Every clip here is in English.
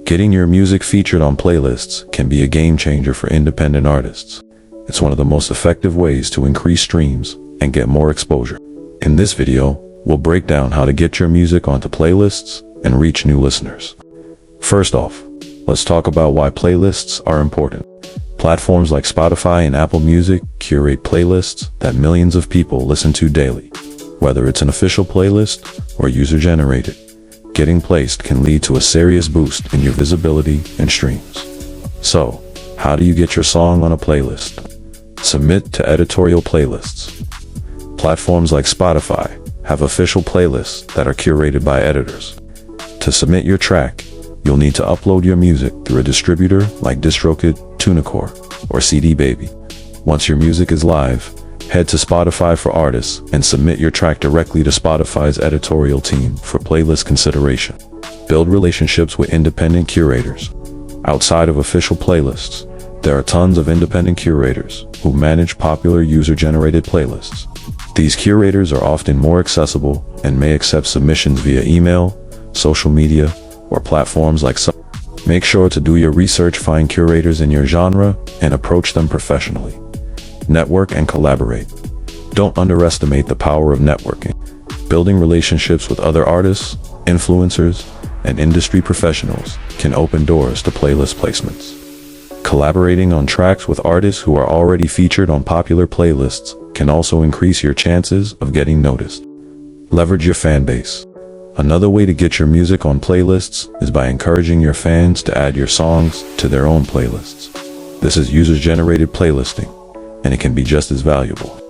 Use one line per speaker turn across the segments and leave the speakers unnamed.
Getting your music featured on playlists can be a game changer for independent artists. It's one of the most effective ways to increase streams and get more exposure. In this video, we'll break down how to get your music onto playlists and reach new listeners. First off, let's talk about why playlists are important. Platforms like Spotify and Apple Music curate playlists that millions of people listen to daily. Whether it's an official playlist or user-generated, getting placed can lead to a serious boost in your visibility and streams. So, how do you get your song on a playlist? Submit to editorial playlists. Platforms like Spotify have official playlists that are curated by editors. To submit your track, you'll need to upload your music through a distributor like DistroKid, TuneCore, or CD Baby. Once your music is live, head to Spotify for Artists and submit your track directly to Spotify's editorial team for playlist consideration. Build relationships with independent curators. Outside of official playlists, there are tons of independent curators who manage popular user-generated playlists. These curators are often more accessible and may accept submissions via email, social media, or platforms like Make sure to do your research, find curators in your genre, and approach them professionally. Network and collaborate. Don't underestimate the power of networking. Building relationships with other artists, influencers, and industry professionals can open doors to playlist placements. Collaborating on tracks with artists who are already featured on popular playlists can also increase your chances of getting noticed. Leverage your fan base. Another way to get your music on playlists is by encouraging your fans to add your songs to their own playlists. This is user-generated playlisting, and it can be just as valuable.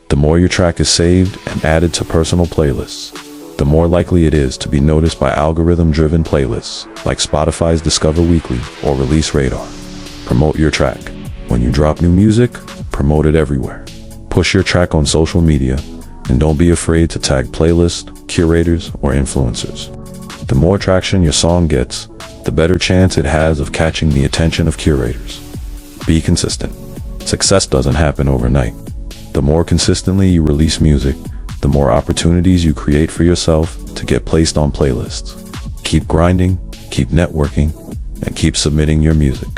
The more your track is saved and added to personal playlists, the more likely it is to be noticed by algorithm-driven playlists like Spotify's Discover Weekly or Release Radar. Promote your track. When you drop new music, promote it everywhere. Push your track on social media, and don't be afraid to tag playlists, curators, or influencers. The more traction your song gets, the better chance it has of catching the attention of curators. Be consistent. Success doesn't happen overnight. The more consistently you release music, the more opportunities you create for yourself to get placed on playlists. Keep grinding, keep networking, and keep submitting your music.